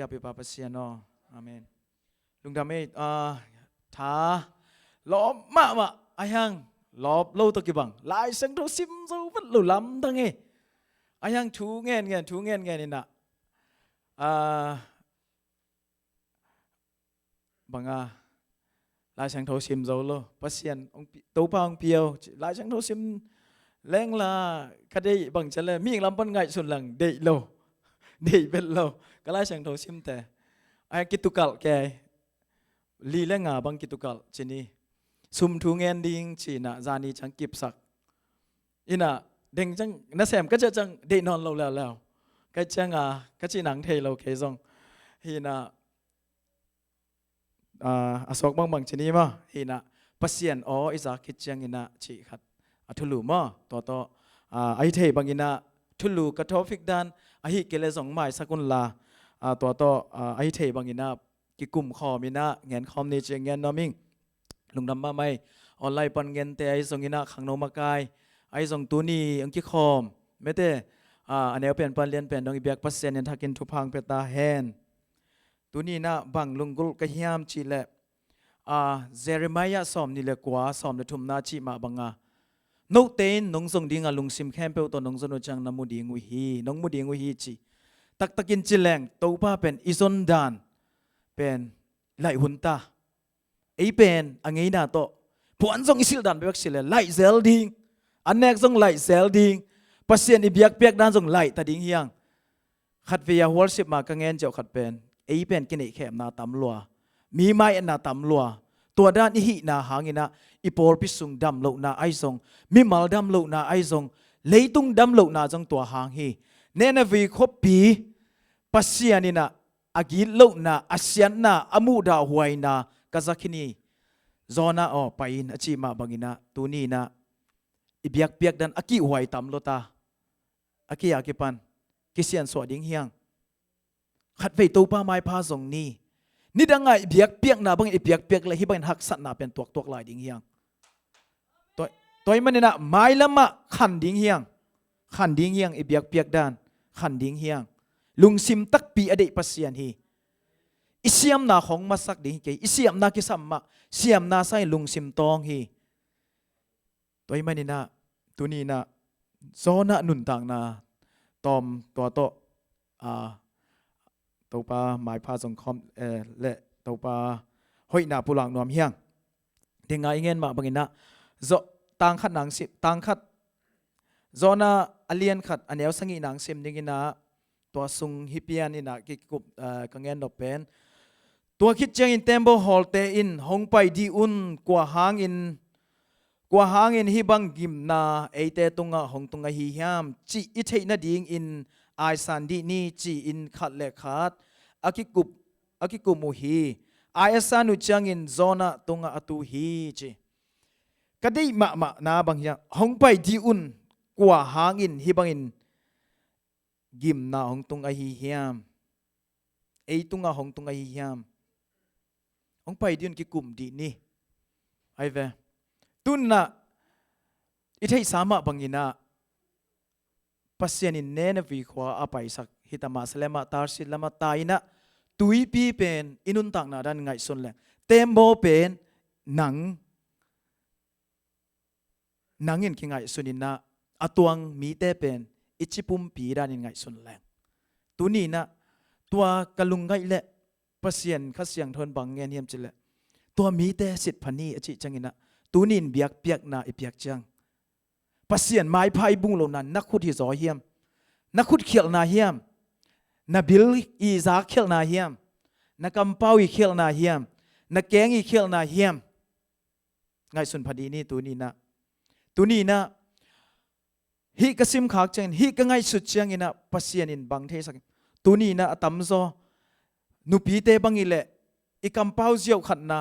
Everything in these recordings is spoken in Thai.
Happy Papa Siano. Amen. Lung dame tha lo ma ayang lo lo to kibang lai sang do sim zo vat lo lam dang e ayang thu ngen ni na banga lai sang tho sim zo lo pasien ong to pa ong piao lai sang tho sim leng la kadai bang chale mi lam pan ngai sun lang dei lo dei bet lo ka lai sang tho sim te ay kitukal ke li le nga bang kitukal chini sum thu ngen ding chi na zani chang kip sak ina deng chang na sem ka chang de non lo la ka chang ka chi nang thei lo ke zong hi na asok bang chini ma hi na pasien o isa ki chang ina chi khat athulu ma to ai thei bang ina thulu ka tofik dan a hi kele zong mai sakun la to ai thei bang ina ki kum kho mina ngen khom ni che ngen noming lungdam ba mai online pan ngen te ai zong ina khang no makai ai zong tu ni ang ki khom mete anel pen pan lian pen dong i biak pasen en thakin thu phang peta hen tu ni na bang lungul ka hiam chi le Jeremiah som ni le kwa som le thum na chi ma banga no ten nong zong dinga lungsim khem pe to nong zon chang namu ding wi hi nong mu ding wi hi chi takin chileng to pa pen izon dan pen lai hunta ei pen angai na to puan zong isil dan bek sile lai zel ding anek zong lai zel ding pasien i biak piak dan zong lai ta ding hiang khat via worship ma ka ngen jaw khat pen ei pen kin ei khem na tam lua mi mai na tam lua tua dan i hi na hangina i por pi sung dam lo na ai zong mi mal dam lo na ai zong leitung dam lo na zong tua hang hi nena vi khop pi pasianina agi lo na asian na amu da huai na kazakini zona o pain achi ma bangina tuni na ibyak piak dan aki huai tam lota aki akipan kisian so ding hiang khat vei to pa mai pha zong ni danga ibyak piak na bang ibyak piak la hi ban hak sat na pen tuak lai ding hiang toy manina mai lama khan ding hiang ibyak piak dan khan ding hiang lungsim tak pi ade pasian hi isiam na khong masak ding ke isiam na ki samma siam na sai lungsim tong hi toy manina tuni na zona nun tang na tom to pa mai pha jong khom le to pa hoi na pulang nom hiang denga ingen ma bangina zo tang khat nang si tang khat zona alien khat anel sangi nang sim dingina to sung hipian ina ki kup kangen no pen to khit chang in temple hall te in hong pai di un kwa hang in hi bang gim na eite tunga hong tunga hi hiam chi i thei na ding in ai san di ni chi in khat le khat akikup mu hi ai asanu chang in zona tunga atu hi chi kadai ma na bang ya hong pai di un kwa hang in hi bang in gim na hong tunga hi hiam ei tunga hong tunga hi hiam hong pai di un ki kum di ni ai ve tun na i thei sama bangina pasien in ne na vi khwa apai sak hitama salema tarsi lama taina tui pi pen inun tak na dan ngai son le tembo pen nangin ki ngai sunina atuang mi te pen ichipum pi dan in ngai son le tuni na tua kalungai le pasien khasyang thon bang ngen hiam chile tua mi te sit phani achi changina tunin biak piak na ipiak chang pasien mai phai bung lo na nakhut hi zo hiam nakhut khial na hiam na bil i za khial na hiam na kampau i khial na hiam na keng i khial na hiam ngai sun phadi ni tuni na hi kasim khak chen hi ka ngai su chang ina pasien in bang the sak tuni na atam zo nupi te bang ile i kampau ziau khat na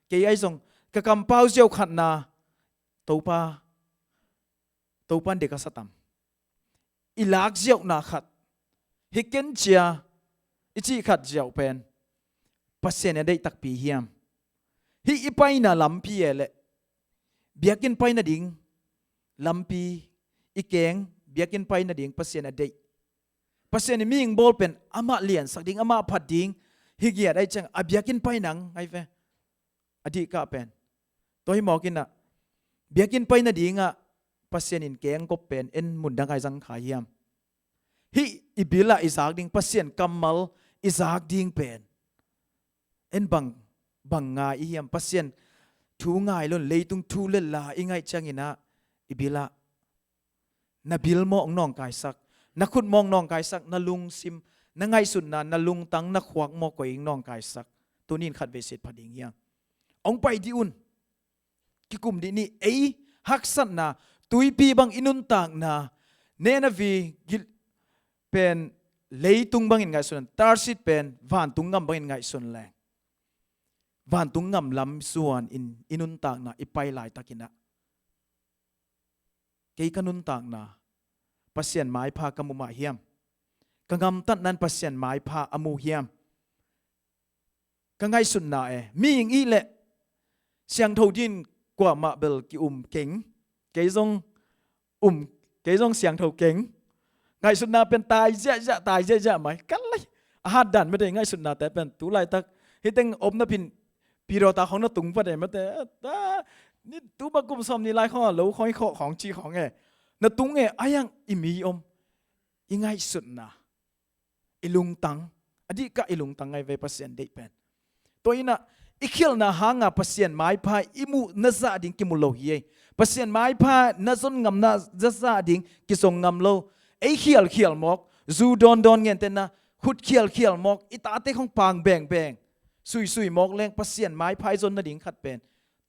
ke ai zong ka kampau ziau khat na topan de ka satam ilak ziau na khat hiken chia ichi khat ziau pen pasien dei tak pi hiam hi ipai na lampi ele biakin pai na ding lampi ikeng biakin pai na ding pasien dei ปัสเซียนมีอิงบอลเป็นอามาเลียนสักดิ้งอามาพัดดิ้งฮิเกียได้จังอาเบียกินไปหนังไงเฟอดีกะเป็นตัวให้หมอกินน่ะเบียกินไปน่ะดิ้งอ่ะปัสเซียนินเกงก็เป็นเอ็นมุนดังไงจังขายยำฮิอิบิลาอิสากดิ้งปัสเซียนกัมมัลอิสากดิ้งเป็นเอ็นบังงาอียำปัสเซียนทูง่ายล้นเลยตุงทูเล่นลาอีไงจังอินะอิบิลานาบิลมองน้องกายสักนักขุดมองน้องกายสักนาลุงซิมนังไงสุดนานนาลุงตังนักขวักมอกอิงน้องกายสักตัวนี้ขัดเวสิตพอดีเงี้ยองไปดิอุนกิกุมดินี่เอฮักสันนาตุยปีบังอินุนต่างนาเนนวีกิเป็นเลยตุงบังอินไงสุนตาร์สิตเป็นวันตุงงำบังอินไงสุนแรงวันตุงงำลำส่วนอินุนต่างนาอิไปหลายตะกินะเกี่ยกันุนต่างนาปัสเซียนไม้พากมุมาเฮียมกังำตัดนั้นปัสเซียนไม้พาอมูเฮียมกังไงสุนนามีอย่างอีเละเสียงทูดินกว่ามาเบลกิเก่งเกยซงเกยซงเสียงทูเก่งไงสุนนาเป็นตายเจ๊ตายเจ๊ไหมกันเลยอาหารดันไม่ได้ไงสุนนาแต่เป็นตุไลตักเฮตังอมนับพินปีโรตาของนัตุงประเดี๋ยวมาแต่นี่ตูบักกุมซอมนี่ไล่ข้อหลูข้อยของจีของนัตุงอายังอิมียังไงสุดนะอิลุงตังอดีก็อิลุงตังไงเวปัสเซียนได้เป็นตัวนี้นะอีเขียวนะหางปัสเซียนไม้พายอิมูนัซาดิ่งกิมุโลฮีปัสเซียนไม้พายนัซนงำนัซาดิ่งกิสงงำโลไอเขียวมอกจูดอนเงี้ยแต่นะขุดเขียวมอกอิตาเตของปางแบ่งสุยมอกแรงปัสเซียนไม้พายจนนาดิ่งขัดเป็น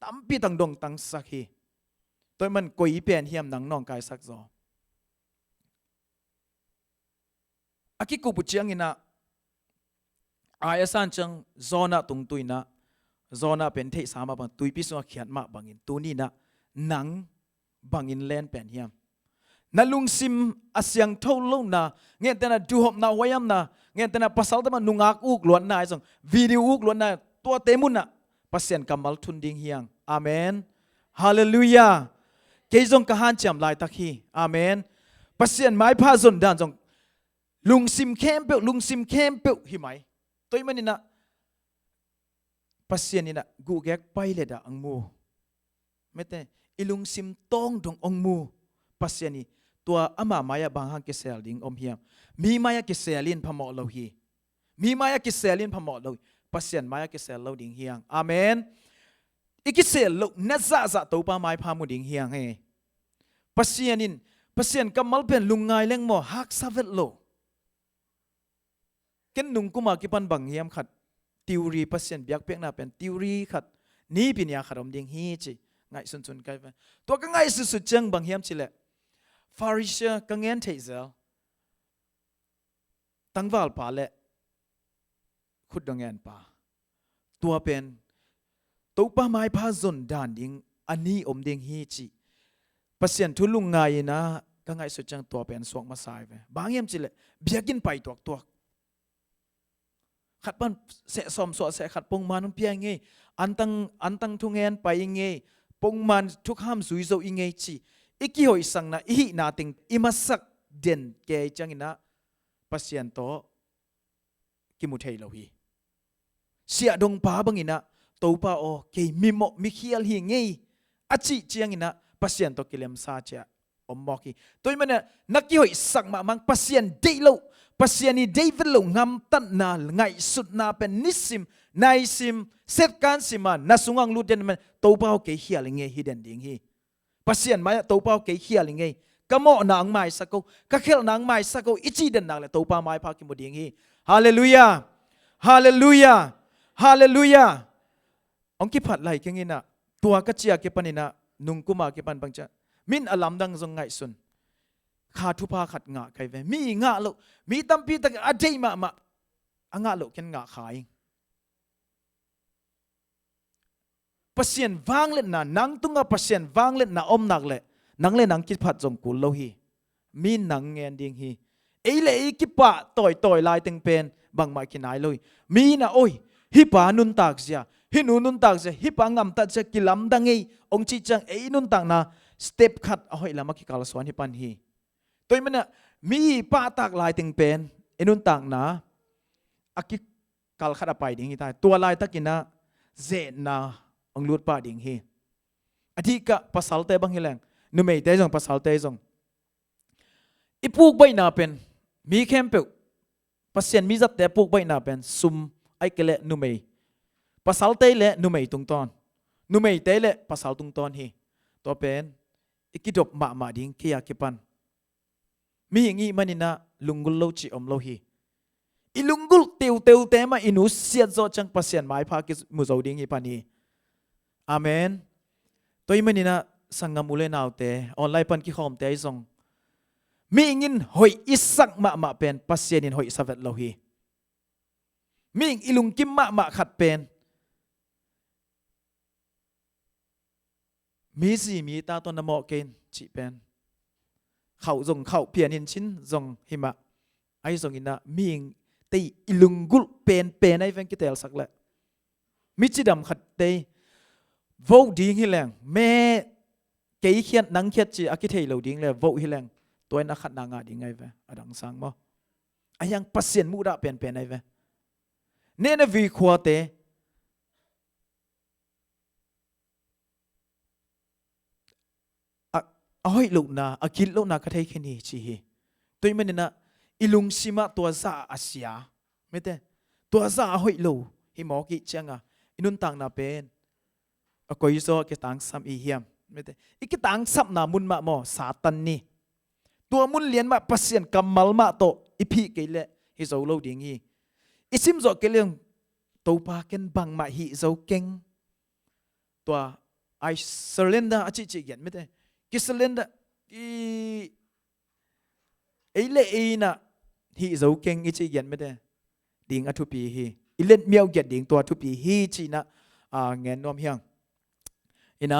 ตั้มปีตังดงตังสักฮีตัวมันกุยเปลี่ยนเฮียมหนังน้องกายสักจออากิกูปุจยังอินะอายสันจังโซน่าตุงตุยนะโซน่าเป็นเทสามาบังตุยพิสุนเขียนมาบังอินตัวนี้นะหนังบังอินเลนเป็นเฮียมนั่นลุงซิมอาเซียงเท่าลุ่นะเงี้ยแต่น่ะดูหอบน่าวายมนะเงี้ยแต่น่ะภาษาแต่มันนุงอักอุกล้วนนายส่งวิดีโออุกล้วนนายตัวเต็มุนนะปัสเซียนกำมัลทุนดิ่งเฮียงอาเมนฮาเลลูยาเกยจงกะฮันจำลายตักฮีอาเมนปัสเซียนไม้พาจนด่านจงลุงซิมเข้มเปิลหิไหมตัวมันนี่นะปัสเซียนนี่นะกูแกกไปเลยด่าอังมูไม่แต่อิลุงซิมต้องดงอังมูปัสเซียนนี่ตัวอามามายาบางฮังกิเซลดิงอมเฮียมมีมายากิเซลินพมอลฮีมีมายากิเซลินพมอลปัสเซียนมายากิเซลดิงเฮียงอาเมนอีกิเซลลุนัซาะตัวปาไม้พามุดิงเฮียงเฮปัสเซียนกำมัลเป็นลุงไงเล่งโมฮักซาเวตโลเก็นนุงกุมากิปันบังเฮียมขัดติวรีปัสเซียนเบียกเปียกน่าเป็นติวรีขัดนี่ปีนี้ขัดอมดิงฮีจีไงสุนไกไปตัวก็ไงสุดจังบังเฮียมจิเลฟาริเชกังเงินเทเซลตั้งวาลปาเลขุดดังเงินปาตัวเป็นตัวป้าไม้พาจนด่านดิงอันนี้อมดิงฮีจีปัสเซียนทุลุงไงนะก็ไงสุดจังตัวเป็นสวงมาสายไปบางเฮียมจิเลเบียกินไปตัวขัดปันเสะสมสวดเสะขัดปงมันเพียงไงอันตั้งทุ่งเงินไปยังไงปงมันทุกห้ามสุยโซยังไงจีอีกกี่หอยสังนะอีนาติงอิมาสักเด่นแกจังนะปัสเซียนโตกิมุเทยโลฮีเสียดงป้าบังอินะตัวป้าโอเกมิโมมิขี้ยลหิงไงอาจิจังอินะปัสเซียนโตกิเลมซาเจอมบอกีตัวมันเนี่ยนักกี่หอยสังมามังปัสเซียนเดโลปัสเซียนีเดวิดลงงำตัดนาไงสุดนาเป็นนิสิมนายซิมเซตการสิมันนาสุงังลูเดนมันตัวเป้าเกยเฮียลิงเงฮิเดนดิงฮีปัสเซียนมาตัวเป้าเกยเฮียลิงเงกะโมนางไม่สักกูกะเคลนางไม่สักกูอิจิเดนนางเลยตัวเป้าไม่พากิมดิงฮีฮาเลลูยาฮาเลลูยาฮาเลลูยาองค์กิพัดไหลกิงินะตัวกัจเจียกิปันินะนุงกุมากิปันบังจะมินอลัมดังจงไงสุนขาทุพาขัดงะใครเวมีงะโลมีตั้มปีตะอเดย์มาอ่ะงะโลกันงะขายปัสเซียนวางเล่นนะนังตุงกับปัสเซียนวางเล่นนะอมนักเล่นังเล่นนังคิดผัดจงกุลโลฮีมีนังเงินดิ่งฮีเอเล่กิปะต่อยลายตึงเป็นบางไม่กินไหนเลยมีนะโอ้ยฮิปานุนตากเสียฮินุนตากเสียฮิปางำตัดเสียกิลำดังไงองจิจังนุนตากนะสเต็ปขัดเอาให้ละมากิกาลสวนฮิปันฮีตัวมันเนี่ย มีป้าตากลายติงเป็นเอนุนต่างนะอากิกัลขัดไปดิ่งฮีตายตัวลายตะกินะเจนาองลูดป้าดิ่งฮีอธิกะภาษาเตบังฮิแรงนุเมย์เตจงภาษาเตจงอีพูกใบนาเป็นมีเข้มเปลภาษามีจัดแต่พูกใบนาเป็นซุมไอเกเลนุเมย์ภาษาเตเลนุเมย์ตุงตอนนุเมย์เตเลภาษาตุงตอนฮีตัวเป็นอีกิดบมาดิ่งเคียกิปันมีอย่างงี้มันนี่นะลุงกุลโลจิอมโลฮีอีลุงกุลเตียวเตมาอินุเสียจอจังภาษาหมายพากิมุจาวดิ่งฮีปานีอาเมนตัวมันนี่นะสังกมุเลนาวเตออนไลน์ปันกิขอมเตยซงมีงินหอยอิสักมาเป็นภาษานินหอยสวัสดิ์โลฮีมีอิลุงกิมมาขัดเป็นมีสีมีตาตอนนโมเกนจีเป็นเขาจงเขาเพียนินชินจงหิมะไอ้จงอินะมีตีอิลุงกุลเป็นไอ้แฟนกิเตลสักละมิจิดำขัดเตยโวดิ้งฮิแรงแม่เกี่ยเขียนนังเขียนจีอากิเทยเราดิ้งเลยโวฮิแรงตัวนักขัดนางาดิ้งไงเว้ยอดังสังมั้งไอ้ยังภาษามูดาเป็นไงเว้ยเนนวิขวาเตอ้อยลูกนาอากิลลูกนาก็ได้แค่นี้ชีตัวมันเนี่ยนะอิลุงซิมาตัวซาอาเซียไม่ได้ตัวซาอ้อยลูกฮิมอกิจังอ่ะอินุนต่างนาเป็นก็ยิ่งโซ่กิต่างซ้ำอีเหียมไม่ได้อีกต่างซ้ำนามุนมาหมอสาตันนี่ตัวมุนเลียนมาปัสเซียนกำมัลมาโตอีพีเกลฮิโซโลดิ้งฮีอิซิมโซเกลียงตัวปาเกนบังมาฮิโซเก่งตัวไอเซเลนดาอจิจิเกียนไม่ได้กิสเลนดาไอเล่น่ะฮิโซเก่งอิจิเกียนไม่ได้ดิ้งอทุปีฮีอิเล่นเมียวเกียนดิ้งตัวทุปีฮีจีน่ะเงินนวมเฮียงอินะ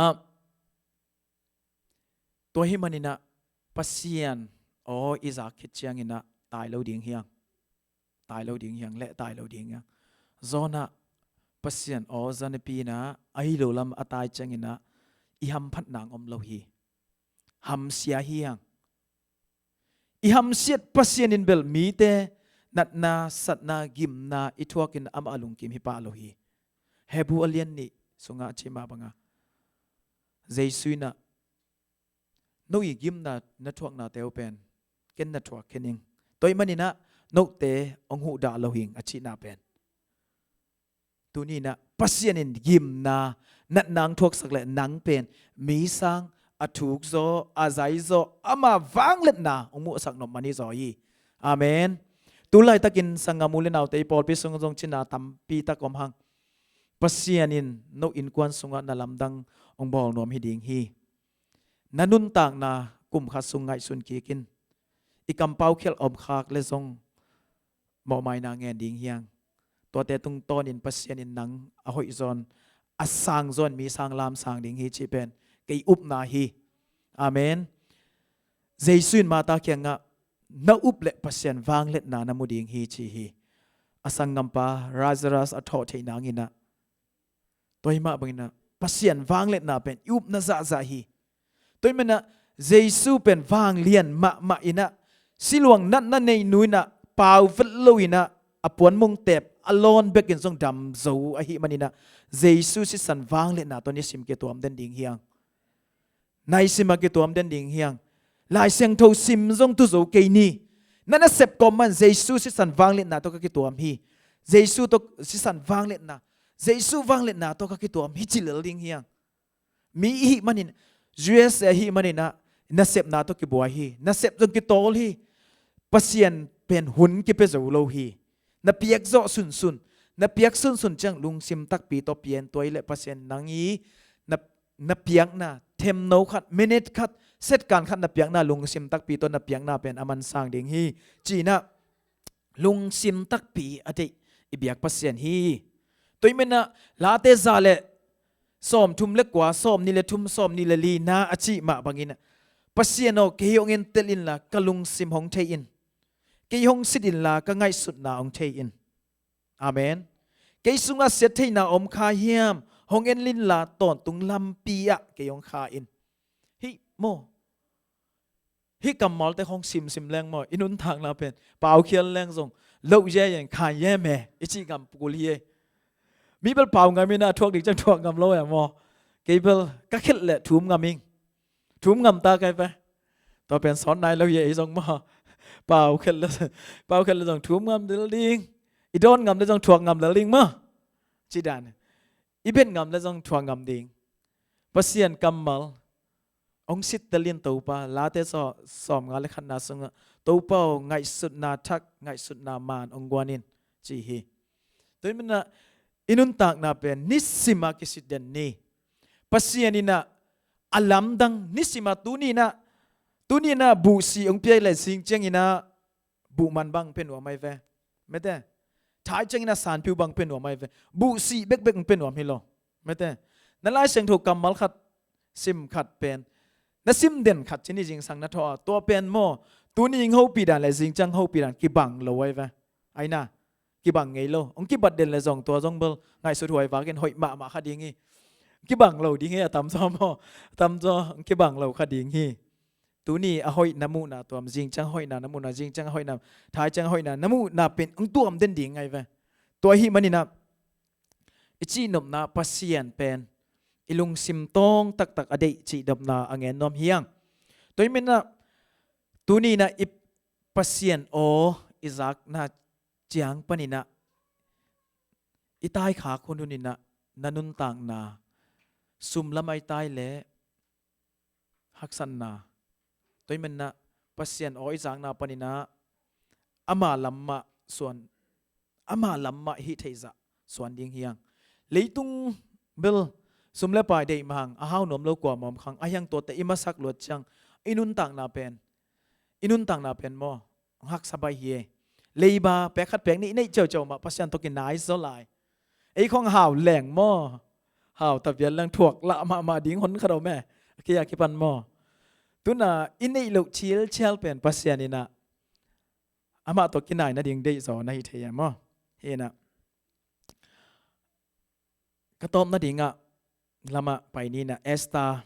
ตัวฮิมันอินะปัสเซียนอิจากคิดเชียงอินะตายแล้วดิ้งเฮียงตายแล้วดิ้งเฮียงและตายแล้วดิ้งเฮียงโซน่ะปัสเซียนจันปีนะไอโลลัมอตายจังอินะอิฮัมพัดนางอมโลฮีฮัมเสียเฮียงอิฮัมเสียดปัสเซียนอินเบลมีเตนัดนาสัตนากิมนาอิทวกินอัมอาลุงกิมฮิปาโลฮีเฮบูอเลียนนี่สงอาเชมาบังอาเจสุนะโนอีกิมนานัทวกนาเตวเป็นเกนนัทวกเคนนิงตัวมันนี่นะโนเตองหูดาโลหิงอชินาเป็นตัวนี้นะปัสยานินกิมนานัดนางทวกสักเละนังเป็นมีสังอถูกโซอาศัยโซอามาวังเล็ดนาองมุสักนมมันนี่ซอยีอาเมนตุไลตะกินสังกามูเลนเอาเตยปอลพิสงจงชินาตัมปีตะกอมหังปัสยานินโนอินกวนสุงะนาลำดังองบอลนวมฮิดิงฮีนันุนต่างนากุมขัดสุงไงสุนกีกินอีกำเป้าเขียลอมขากเลซงหมอไม้นางเงินดิงเฮียงตัวแต่ตุงตอนินปัสยานินนังอหอยซอนอสังซอนมีสังลามสังดิงฮีจีเป็นกีอุบนาฮีอาเมนเจสุนมาตาเคียงะนาอุบเละปัสยานวางเล็ดนานามุดิงฮีจีฮีอสังกัมปาราซารัสอทอเทนางอินะตัวหิมะบังอินะปัสยานวางเล็ดนาเป็นอุบนาซาซาฮีตัวมันนะเจสุเป็นวางเลียนมาอินะสิลวงนั่นในนุยนะเปล่าฟัดลุยนะอปวนมุงเต็บอลอนเบกินทรงดำโซอหิมันอินะเจสุสิสันวางเล็ดนาตัวนี้สิมเกตัวมเดนดิงเฮียงในสิมเกตัวมเดนดิงเฮียงลายเสียงโทสิมทรงตุโซเกนีนั่นน่ะเสพกอมันเจสุสิสันวางเล็ดนาตัวก็เกตัวมฮีเจสุตัวสิสันวางเล็ดนาเจสุวางเล็ดนาตัวก็เกตัวมฮีจิเลดิงเฮียงมีอีมันอินะUS ฮีมันนี่นะนัเซปนาตัวกิบัวฮีนัเซปจงกิโตลฮีปัสยันเป็นหุ่นกิเปจโลฮีนับเปียกโจสุนนับเปียกสุนจังลุงซิมตักปีตัวเปลี่ยนตัวเละปัสยันนังยีนับเปียกนะเทมโนขัดมินิทขัดเซตการขัดนับเปียกนะลุงซิมตักปีตัวนับเปียกนะเป็นอามันสร้างเด้งฮีจีนะลุงซิมตักปีอะไรอีเบียกปัสยันฮีตัวมันนะลาเตซาเลซ้อมทุ่มเล็กกว่าซ้อมนี่เลยทุ่มซ้อมนี่เลยลีนาอาชีมาบางอินะปัสยานโอเกี่ยงเงินเตลินละกะลุงซิมหงเทอินเกี่ยงสิดินละก็ง่ายสุดนาองเทอินอาเมนเกี่ยงสุงอาเสียเทนาอมคาเฮียมหงเอ็นลินละตอนตุงลำปีอะเกี่ยงคาอินฮิโม hi kamal te khong sim leng mo inun thang na pen pau khial leng zong lo ye yen khan ye me ichi gam pul hi mi bel pau ngam na thuak dik chang thuak ngam lo ya mo ke bel ka khit le thum ngam ta kai pe to pen son nai lo ye zong mo pau khit le zong thum ngam del ding i don ngam le zong thuak ngam le ding mo chi dan i ben ngam le zong thuak ngam ding pasien kamal ông sit dalin tàu pa lá thế so som ngã lekhan na sung tàu pa ngai sut na thak ngai sut na man ông guanin chi hi tôi mình na inun tak na pen nisima kisit den ni pasien ina alam dang nisima tu ni na bu si ông pia le sing cheng ina bu man bang pen wa mai ve mete thai cheng ina san piu bang pen wa mai ve bu si bek pen wa mi lo mete na lai seng tho kamal khat sim khat pen na sim den khat chini jing sang na tho to pen mo tu ni ngho pi dan le jing chang ho pi dan ki bang lo wai va ai na ki bang ngei lo ong ki bat den le jong to jong bel ngai su thuai wa gen hoi ma kha ding hi ki bang lo ding he tam zo mo tam zo ki bang lo kha ding hi tu ni a hoi namu na tuam jing chang hoi na namu na jing chang hoi na thai chang hoi na namu na pen ong tuam den ding ngai va to hi mani na ichi nom na pasien pen ilung sim tong tak adei chi dam na angen nom hiang toy men na tu ni na ip pasien o izak na chiang panina itai kha khonu ni na nanun tang na sum lamai tai le haksan na toy men na pasien o izak na panina ama lamma suan ama lamma hi theiza suan ding hiang leitung bel sumle pai dei mahang a hau nom lo kwa mom khang ayang to te imasak lot chang inun tang na pen mo hak sabai hi leiba pe khat pek ni nei chau ma pasien to ki nai zo lai ei khong hau leng mo hau ta bian lang thuak la ma ding hon kharo me kia ki pan mo tuna inei lo chil pen pasien ina ama to ki nai na ding dei zo na hi the mo he na ka tom na dinga lama pai ni na esta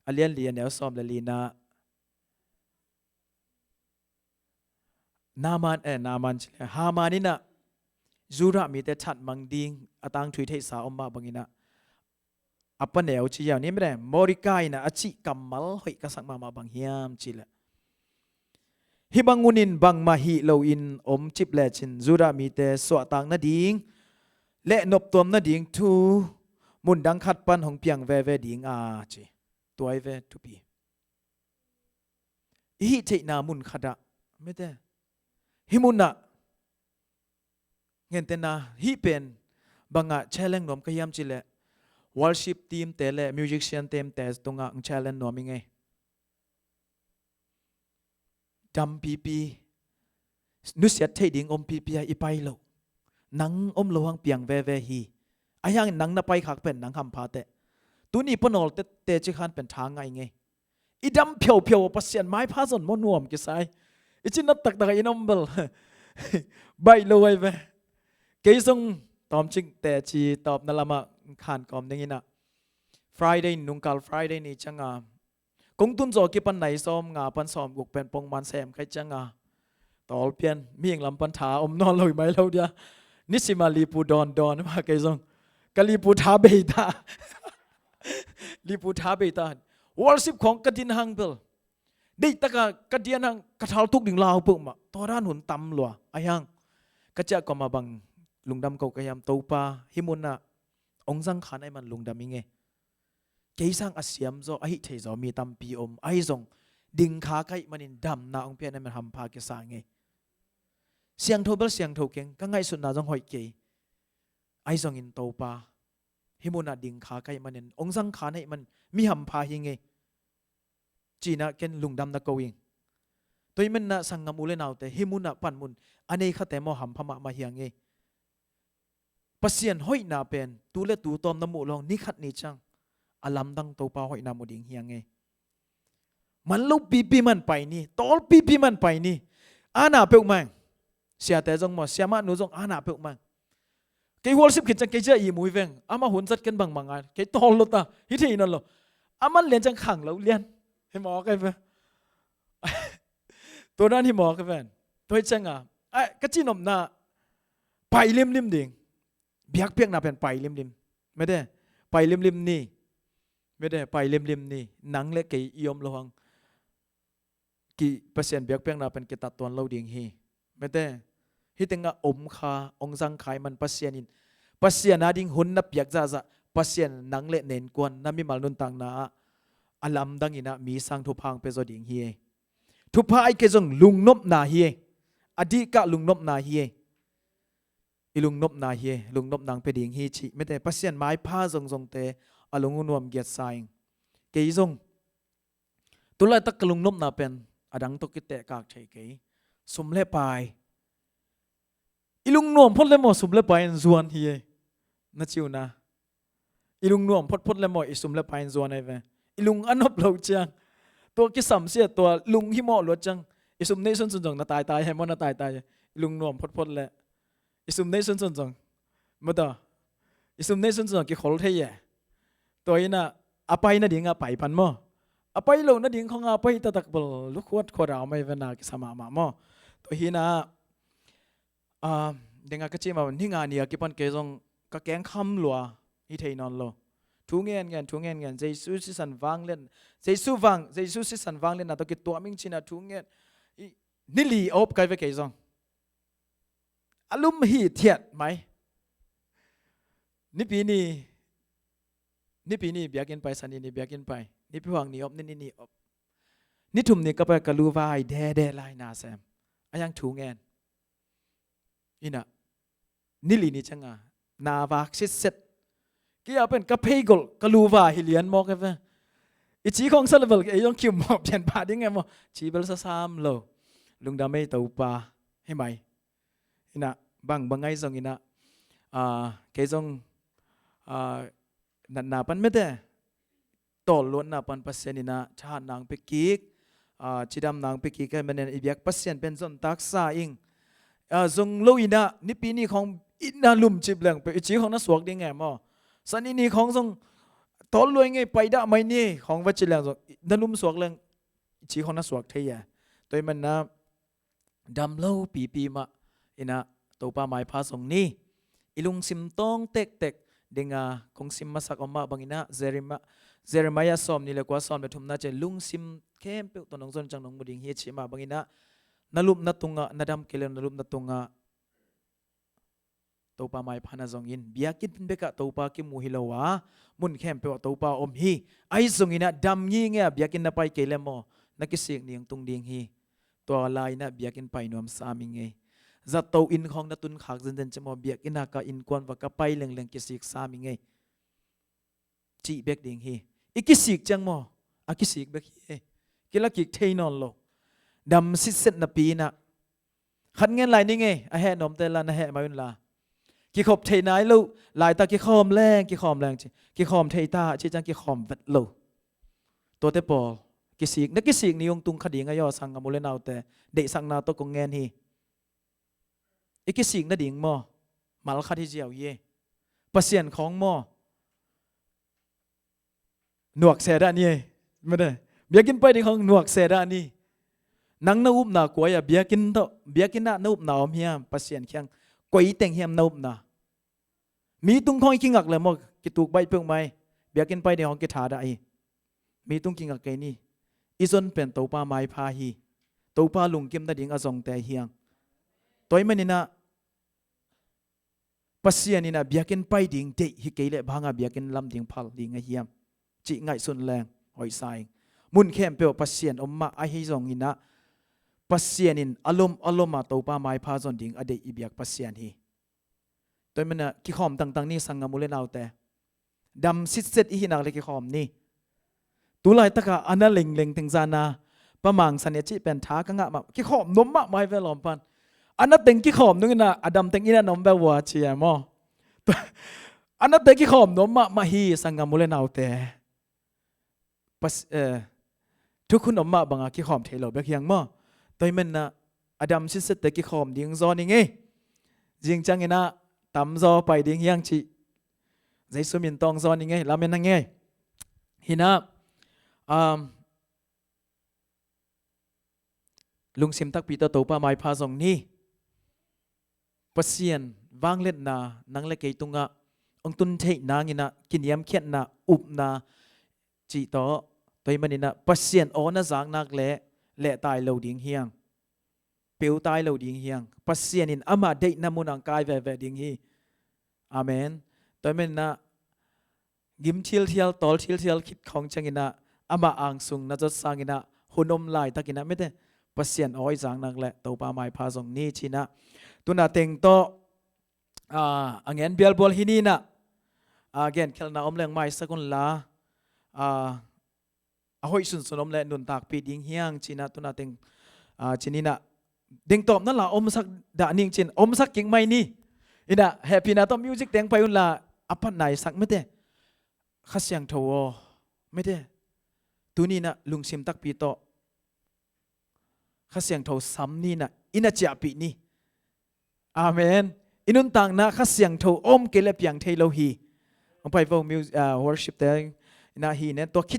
alian lian el som le lina naman chile hamani na zura mi te chat mang ding atang thui thei sa omma bangina apaneu chi yaw ni mre morikai na achi kamal hoi ka sak ma bang hiam chile hi bangunin bang ma hi lo in om chip le chin zura mi te so tang na ding le nop tom na ding thu mun dang khat pan hong piang ve ding a chi toy ve tu pi hi thei na mun khada mete hi mun na ngen te na hi pen banga challenge nom ka yam chile worship team te le musician team te tonga challenge nom nge dam pi nu sia thei ding om pi i pai lo nang om lo hang piang ve hi ayang nang na pai khak pen nang ham pha te tu ni panol te chi khan pen thang ngai nge idam phiao pasien mai pha zon mo nuam ki sai ichin na tak inom bel bai lo ai ve ke song tom ching te chi top na lama khan kom ding ina friday nungkal friday ni changa kong tun zo ki pan nai som nga pan som guk pen pong man sem khai changa tol pian mieng lam pan tha om non loi mai lo dia nisima lipu don ma ke song kalipu tha beita lipu tha beita worship khong kadin hang bel dei taka kadian hang kathal tuk ding lau pu ma toran hun tam lo ayang kacha ko ma bang lungdam ko kayam topa himuna ongjang khan ai man lungdam inge keisang asiam zo ahi thei zo mi tam pi om ai zong ding kha kai manin dam na ong pian man ham pha ke sa nge siang thobel siang tho keng ka ngai su na jong hoi ke ai zong in topa himuna ding kha kai manin ongjang khan ai man mi ham pha hi nge china ken lungdam na going toi men na sangam ule naw te himuna panmun anei khate mo ham phama ma hiang nge pasien hoi na pen tu le tu tom na mu long ni khat ni chang alam dang to pa hoi na mu ding hiang nge man lo pi man pai ni tol pi man pai ni ana pe mang sia te jong mo sia ma nu jong ana pe mang ke worship kin chang ke ja i mui veng ama hun zat ken bang mangan ke tol lo ta hi thei na lo aman len chang khang lo lian he mo kai ve ตัวนั้นที่หมอกันแฟนตัวจังอ่ะไอ้กะจีนอมนาไปริมดิ่งเบียกเปียกนาเป็นไปริมไม่ได้ไปริมนี่ไม่ได้ไปริมนี่หนังเล็กกี่ยอมระวังกี่เปอร์เซ็นต์เบียกเปียกนาเป็นกิตัดตัวเราดิ่งฮีไม่ได้ฮิตังอมคาองสังขายมันเปอร์เซ็นต์เปอร์เซ็นต์นาดิ่งหุ่นนับเบียกจะเปอร์เซ็นต์หนังเล็กเน้นกวนนั่นมีมาลุนตังนาอลัมดังอินะมีสังทุพังเปโซดิ่งฮีทุพายเกจงลุงนบนาฮีอดีกะลุงนบนาฮีอีลุงนบนาฮีลุงนบนางเปดิ่งฮีชีไม่ได้เปอร์เซ็นต์ไม้ผ้าทรงเตอลุงนวมเกียรติสายเกยจงตุลาตักลุงนบนาเป็นอดังตกิเตะกากใช่เกยสมเล่ไปอีลุงนวมพ้นเล่หมอสมเล่ไปจวนฮีนั่นชิวนะอีลุงนวมพ้นเล่หมออีสมเล่ไปจวนไอ้เว้อีลุงอันนบเราจังตัวกิสัมเสียตัวลุงฮิโมหลวจังอีสมในส่วนส่วนๆน่ะตายให้มันน่ะตายอีลุงนวมพ้นแหละอีสมในส่วนส่วนๆมาต่ออีสมในส่วนส่วนๆกี่ขอรถให้แย่ตัวนี้น่ะอาไปน่ะดิ่งอาไปพันมั่วอาไปโลน่ะดิ่งของอาไปตะตักบลลูกขวดขวดเอาไม่เวนากิสมามามั่วตัวนี้น่ะเด็กก็จีมาวันที่งานเนี่ยกิปันเกจงก็แกงคำหลัวอีเทนอนโลทุงเงินเจสุสิสันวังเล่นเจสุสิสันวังเล่นนะตัวกิตัวมิงชินะทุงเงินนี่ลีอบกันไปเกจงอารมณ์ฮีเทียดไหมนี่ปีนี้เบียกินไปสันนี่เบียกินไปนี่พี่หวังนี่อบนี่อบนี่ทุ่มนี่ก็ไปกะลูวายแด่ไลนาแซมอายังทุงเงินอินะนี่ลีนี่จังอ่ะนาวักซิเซตกี่อาเป็นกระเพกลกะลูวาฮิเลียนมอกกันไปอีจีของซาลเวลไอ้ยองคิวมอบเปลี่ยนผ่าดิ้งไงมอชีเบลซาซามโลลุงดาไม่ตัวปลาให้ไหมอินะบางไงส่งอินะเกส่งนันนาปันไม่ได้ต่อล้วนนาปันเปอร์เซ็นต์อินะชาตินางไปกีกชีดำนางไปกีกกันเป็นอีเบียกเปอร์เซ็นต์เป็นส่วนตักษาอิงทรงโลอินะนี่ปีนี้ของอินาลุมจิบแหลงไปอีจีของนักสวกดิ้งไงมอสันนี่ของทรงตอนรวยไงไปได้ไม่นี่ของวัชิแหลงนักลุมสวกแหลงอีจีของนักสวกเทียตัวมันนะดำเล่าปีมาอินะตัวป้าไม้พาส่งนี่อีลุงซิมต้องเต็กเด้งคงซิมมาสักออกมาบางอินะเจเรมายาสอมนี่เลยกว่าสอนไปทุ่มน่าจะลุงซิมเข้มเปิลตัวน้องส่วนจังน้องบุดิงเฮียชิมาบางอินะนาลุมนาตุงะนาดำเกลือนาลุมนาตุงะตัวป้าไม้พานาจงอินเบียกินเป็นเบกะตัวป้ากิมูฮิลาวะมุนเข้มเปิลตัวป้าอมฮีไอจงอินะดำยี่เงี้ยเบียกินนาไปเกลือโมนักกิเสียงนี่ยังตุงดิงฮีตัวลายนะเบียกินไปนวมสามิงเงจัดตัวอินของนัตุนขากจนจะมาเบียกินนักอินกวนว่าก็ไปเรื่องกิสิกสามิงเงจีเบกดิงฮีอีกิสิกจังโมอากิสิกเบกฮีกิลักกิเทนอนโลดำสิเซตนาปีนะขันเงินลายนี่ไงอาแห่นมเตลันอาแห่มาวินลากิขบเทนายลูลายตากิขอมแรงกิขอมกิขอมเทตาชิจังกิขอมวัดโลตัวเตปอกิสิกนักกิสิกนิยงตุงขดีงายอสังกมุเลนเอาแต่เดสังนาตกงเงินฮีอีกิสิกนัดดิ่งมอมาลคาที่เจียวเย่เปอร์เซ็นต์ของมอหนวกเสดานี่ไม่ได้เบียกินไปในของหนวกเสดานี่นังนาอุบนากวยเบียกินเถอะเบียกินน่ะนาอุบนาอมเฮียเปอร์เซ็นต์เคียงกวยเต็งเฮียมนาอุบนามีตุงคอยกิงักเลยมอกิตุกใบเพิ่งไม่เบียกินไปในของกิถาได้มีตุงกิงักไกนี่อีส่วนเป็นตัวป้าไม้พาฮีตัวป้าลุงกิมนัดดิ่งอซองแต่เฮียงตัวมันนี่นะปัสยานี่นะเบียกินไปดิ่งเตะฮิเกเลบางเบียกินลำดิ่งพัลดิ่งเฮียมจีไงส่วนแรงหอยสายมุนเข้มเปียวปัสยานอมมาไอฮิซองอินะปัสยานินอารมณ์มาตัวป้าไม้พาจนดิ่งอเดอีเบียกปัสยานฮีตัวมันนะกิขอมต่างๆนี่สังกมุเลนเอาแต่ดำซิดเซตอีหินักเลยกิขอมนี่ตัวลายตะกะอันนั้นเล็งถึงจานาประมังสัญญาจิเป็นท้ากังะมากิขอมนมมาไม่เวลอมพันอันนั้นเต็งกี่ขอมนึงนะอดัมเต็งอีนั่นนมแบบว่าเชียมออันนั้นเต็งกี่ขอมนมมาฮีสังกมุเลนเอาแต่ปัสทุกคนนมมาบางกี่ขอมเทโลเบกยังมอตัวมันนะอดัมชิดเสตกี่ขอมดิ้งซอนี่ไงจริงจังไงนะตำซอไปดิ้งยังชีใจสุมินตองซอนี่ไงลาเมนนั่งไงฮินะ ลุงซิมตักปีโตโตป้าไม้พาส่งนี่ปัสเซียนวางเล็ดนานังเล็กไอตุงะองตุนเทนางินะกินยำเขียนนาอุบนาจีโตตัวมันนี่นะปัสเซียนโอนะจางนักเละตายเหลาดิ่งเฮียงเปียวตายเหลาดิ่งเฮียงปัสเซียนินอามาเดนามุนังกายแวดิ่งฮีอาเมนตัวมันนะกิมทิลเทียลตอลทิลเทียลคิดของจังกินะอามาอ่างสุงนะจะสร้างกินะหุนอมลายตะกินะไม่ได้ปัสเซียนอ้อยจางนักเละตัวป้าไม้พาส่งนี่ชีนะตัวน่ะเต็งโตอังเงินเบลบอลฮินีนะเกนเคลนาอมแรงไม้สักคนละหอยสุนสนอมแรงนุนตากปีดิงเฮียงจีนะตัวน่ะเต็งจีนี่นะเด้งตอบนั่นละอมสักด่านิ่งจีนอมสักเก่งไม่นี่อินะแฮปปี้นะต้องมิวสิกเต็งไปอุ่นละอภันไหนสักไม่ได้ข้าเสียงโทไม่ได้ตัวนี้นะลุงซิมตักปีโตข้าเสียงโทซ้ำนี่นะอินะเจียปีนี่อาเมนอินุนต่างนะข้าเสียงโทอมเกล็บอย่างเทโลฮีองไปฟังมิวworship แต่นะฮีเนี่ยตัวคิด